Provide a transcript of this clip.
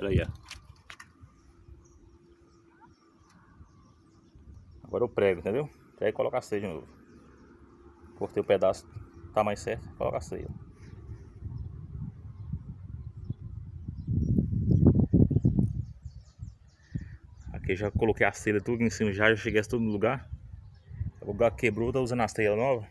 diâmetro aí, ó. Agora eu prego, entendeu? Prego e coloco a ceia de novo. Cortei o pedaço, tá mais certo, coloca a ceia. Aqui já coloquei a ceia tudo em cima, já cheguei tudo no lugar. O lugar quebrou, tá usando a ceia nova.